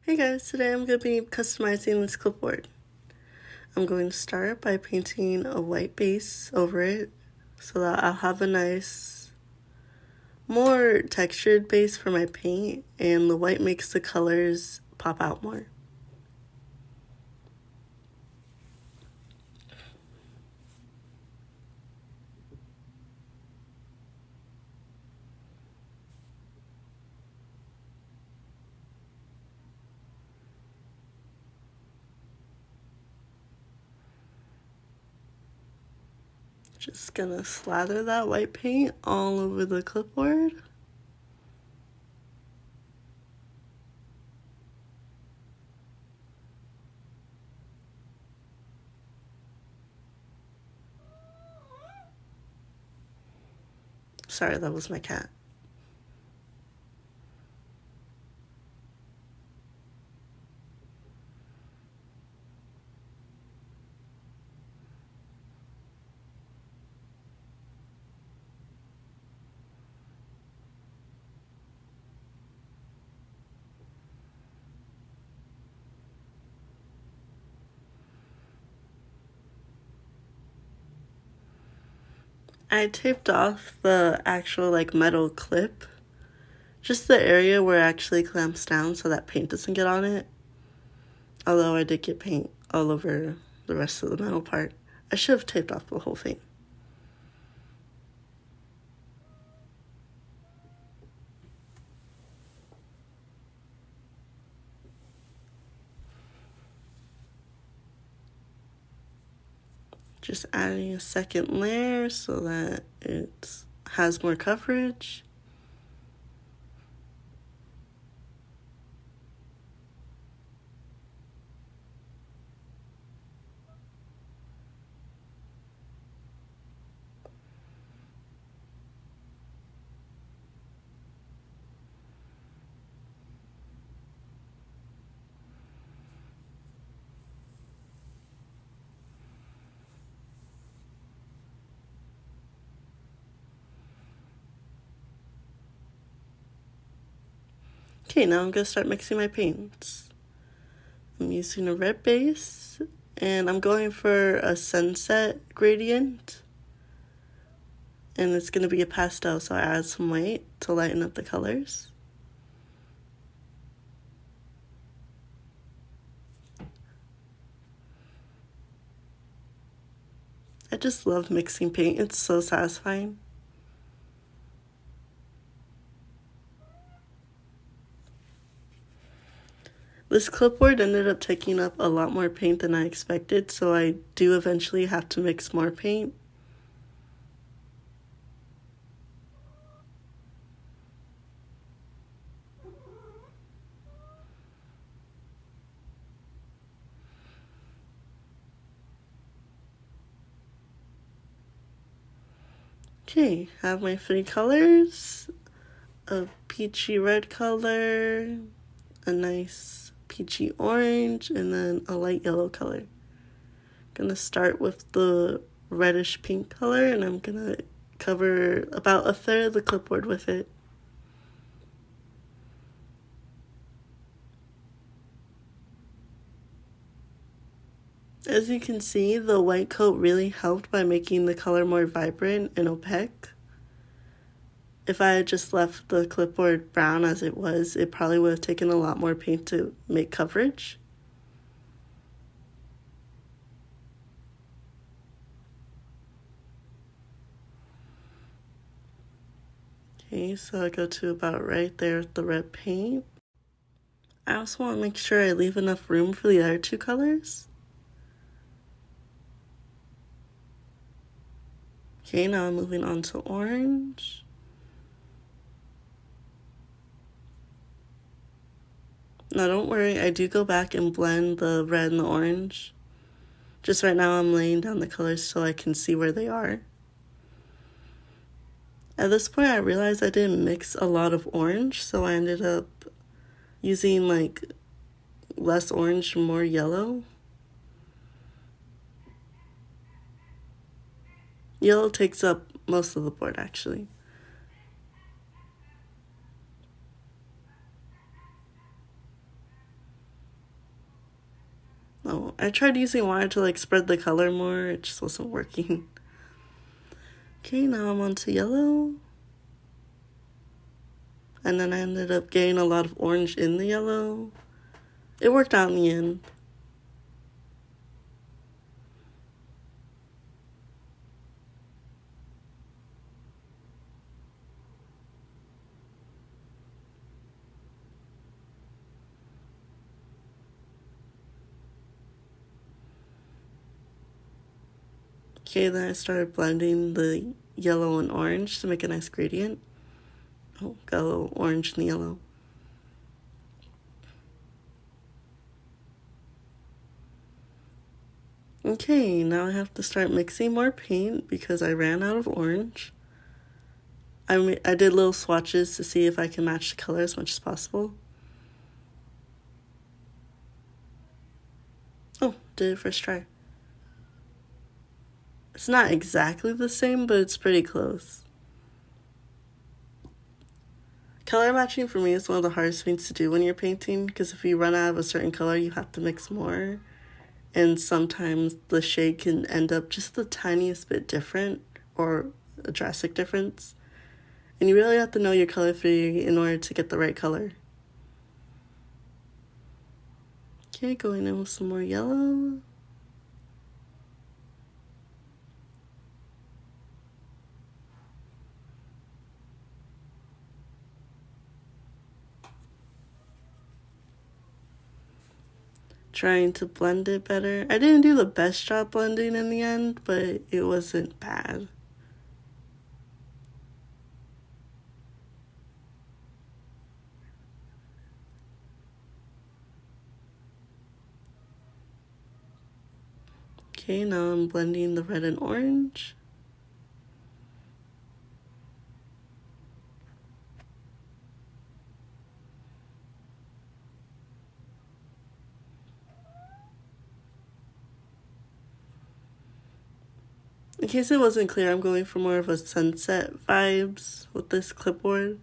Hey guys, today I'm going to be customizing this clipboard. I'm going to start by painting a white base over it so that I'll have a nice, more textured base for my paint, and the white makes the colors pop out more. Just gonna slather that white paint all over the clipboard. Sorry, that was my cat. I taped off the actual metal clip, just the area where it actually clamps down so that paint doesn't get on it. Although I did get paint all over the rest of the metal part. I should have taped off the whole thing. Just adding a second layer so that it has more coverage. Okay, now I'm going to start mixing my paints. I'm using a red base, and I'm going for a sunset gradient. And it's going to be a pastel, so I add some white to lighten up the colors. I just love mixing paint, it's so satisfying. This clipboard ended up taking up a lot more paint than I expected, so I do eventually have to mix more paint. Okay, I have my three colors, a peachy red color, a nice peachy orange, and then a light yellow color. I'm gonna start with the reddish pink color, and I'm gonna cover about a third of the clipboard with it. As you can see, the white coat really helped by making the color more vibrant and opaque. If I had just left the clipboard brown as it was, it probably would have taken a lot more paint to make coverage. Okay, so I go to about right there with the red paint. I also want to make sure I leave enough room for the other two colors. Okay, now I'm moving on to orange. Now don't worry, I do go back and blend the red and the orange. Just right now I'm laying down the colors so I can see where they are. At this point I realized I didn't mix a lot of orange, so I ended up using less orange and more yellow. Yellow takes up most of the board actually. Oh, I tried using wire to like spread the color more. It just wasn't working. Okay, now I'm on to yellow. And then I ended up getting a lot of orange in the yellow. It worked out in the end. Okay, then I started blending the yellow and orange to make a nice gradient. Oh, got a little orange in the yellow. Okay, now I have to start mixing more paint because I ran out of orange. I did little swatches to see if I can match the color as much as possible. Oh, did it first try. It's not exactly the same, but it's pretty close. Color matching for me is one of the hardest things to do when you're painting, because if you run out of a certain color, you have to mix more. And sometimes the shade can end up just the tiniest bit different or a drastic difference. And you really have to know your color theory in order to get the right color. Okay, going in with some more yellow. Trying to blend it better. I didn't do the best job blending in the end, but it wasn't bad. Okay, now I'm blending the red and orange. In case it wasn't clear, I'm going for more of a sunset vibes with this clipboard.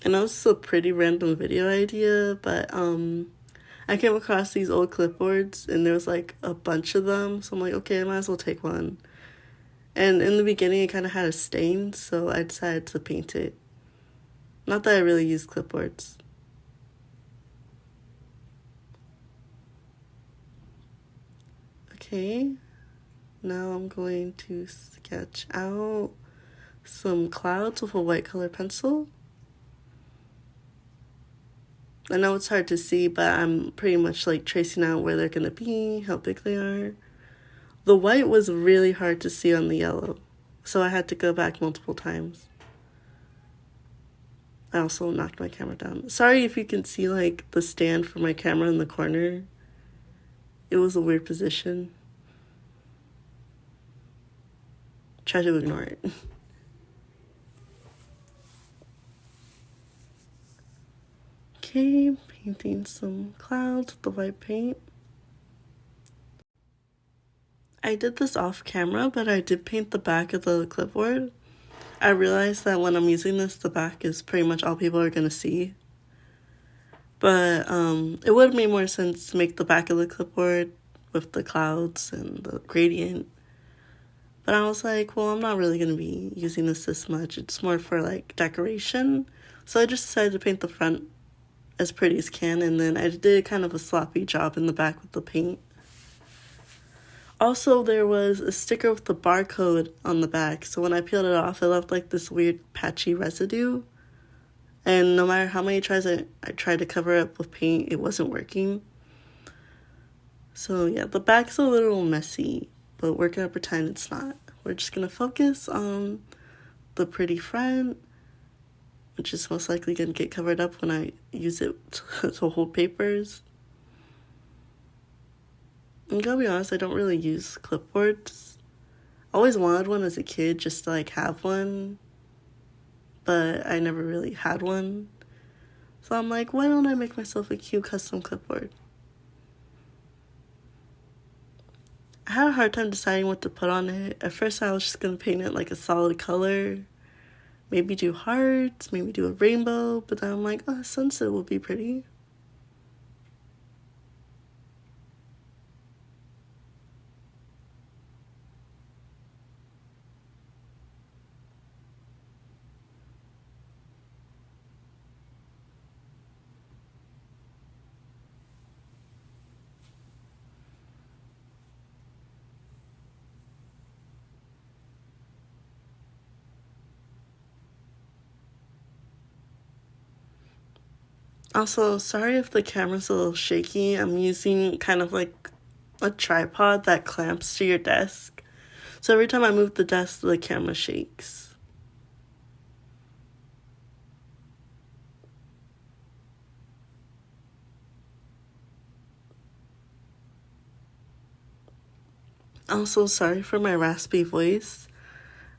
I know this is a pretty random video idea, but I came across these old clipboards and there was like a bunch of them, so I'm like, okay, I might as well take one. And in the beginning, it kind of had a stain, so I decided to paint it. Not that I really use clipboards. Okay, now I'm going to sketch out some clouds with a white color pencil. I know it's hard to see, but I'm pretty much like tracing out where they're gonna be, how big they are. The white was really hard to see on the yellow, so I had to go back multiple times. I also knocked my camera down. Sorry if you can see like the stand for my camera in the corner. It was a weird position. Try to ignore it. Okay, painting some clouds with the white paint. I did this off camera, but I did paint the back of the clipboard. I realized that when I'm using this, the back is pretty much all people are gonna see. But it would have made more sense to make the back of the clipboard with the clouds and the gradient. But I was like, well, I'm not really gonna be using this much. It's more for like decoration. So I just decided to paint the front as pretty as can, and then I did kind of a sloppy job in the back with the paint. Also, there was a sticker with the barcode on the back, so when I peeled it off, it left like this weird patchy residue. And no matter how many tries I tried to cover it up with paint, it wasn't working. So yeah, the back's a little messy, but we're gonna pretend it's not. We're just gonna focus on the pretty front, which is most likely gonna get covered up when I use it to hold papers. I'm gonna be honest, I don't really use clipboards. I always wanted one as a kid just to like have one, but I never really had one. So I'm like, why don't I make myself a cute custom clipboard? I had a hard time deciding what to put on it. At first I was just gonna paint it like a solid color. Maybe do hearts, maybe do a rainbow, but then I'm like, oh, sunset will be pretty. Also, sorry if the camera's a little shaky. I'm using kind of like a tripod that clamps to your desk. So every time I move the desk, the camera shakes. Also, sorry for my raspy voice.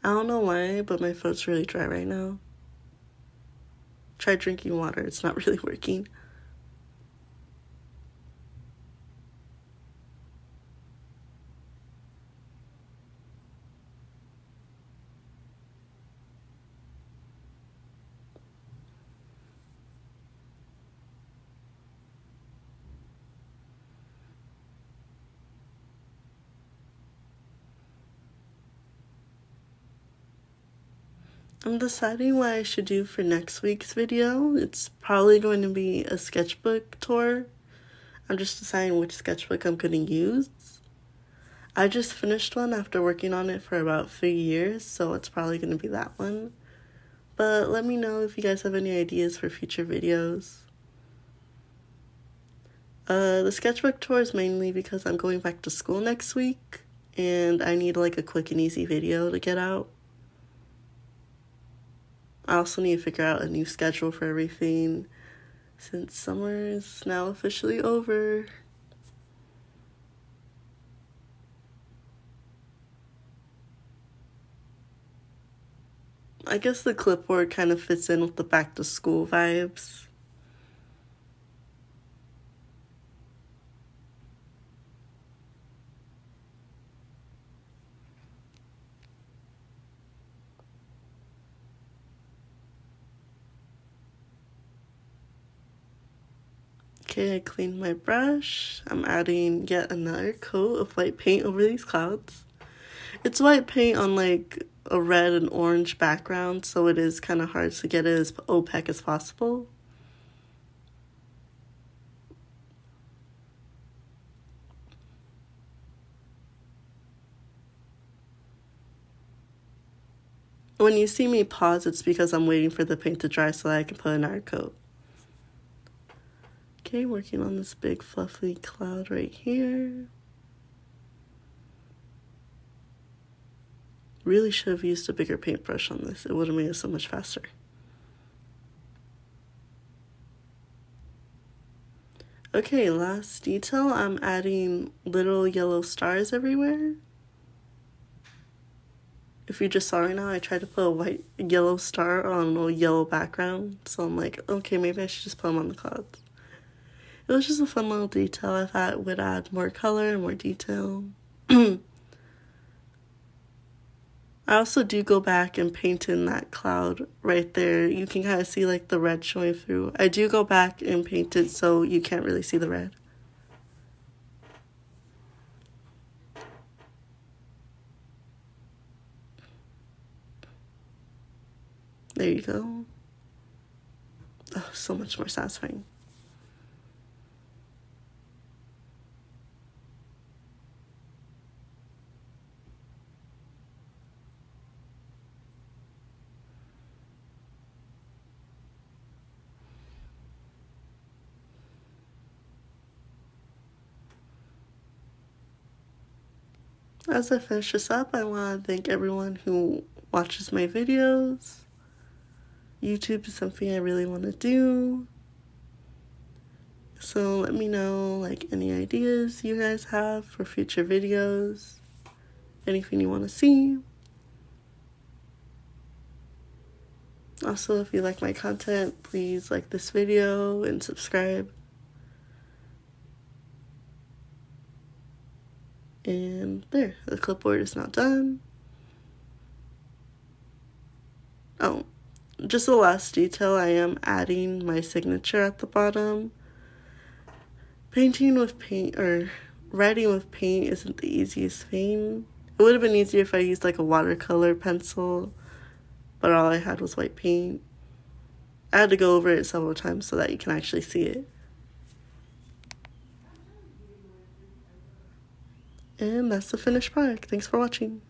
I don't know why, but my throat's really dry right now. Try drinking water, it's not really working. I'm deciding what I should do for next week's video. It's probably going to be a sketchbook tour. I'm just deciding which sketchbook I'm going to use. I just finished one after working on it for about 3 years, so it's probably going to be that one. But let me know if you guys have any ideas for future videos. The sketchbook tour is mainly because I'm going back to school next week, and I need like a quick and easy video to get out. I also need to figure out a new schedule for everything since summer is now officially over. I guess the clipboard kind of fits in with the back to school vibes. Okay, I cleaned my brush. I'm adding yet another coat of white paint over these clouds. It's white paint on like a red and orange background, so it is kind of hard to get it as opaque as possible. When you see me pause, it's because I'm waiting for the paint to dry so that I can put another coat. Okay, working on this big fluffy cloud right here. Really should have used a bigger paintbrush on this. It would have made it so much faster. Okay, last detail. I'm adding little yellow stars everywhere. If you just saw right now, I tried to put a yellow star on a yellow background. So I'm like, okay, maybe I should just put them on the clouds. It was just a fun little detail. I thought it would add more color and more detail. I also do go back and paint in that cloud right there. You can kind of see like the red showing through. I do go back and paint it so you can't really see the red. There you go. Oh, so much more satisfying. As I finish this up, I want to thank everyone who watches my videos. YouTube is something I really want to do. So let me know like any ideas you guys have for future videos. Anything you want to see. Also, if you like my content, please like this video and subscribe. And there, the clipboard is now done. Oh, just the last detail, I am adding my signature at the bottom. Painting with paint, or writing with paint, isn't the easiest thing. It would have been easier if I used like a watercolor pencil, but all I had was white paint. I had to go over it several times so that you can actually see it. And that's the finished product. Thanks for watching.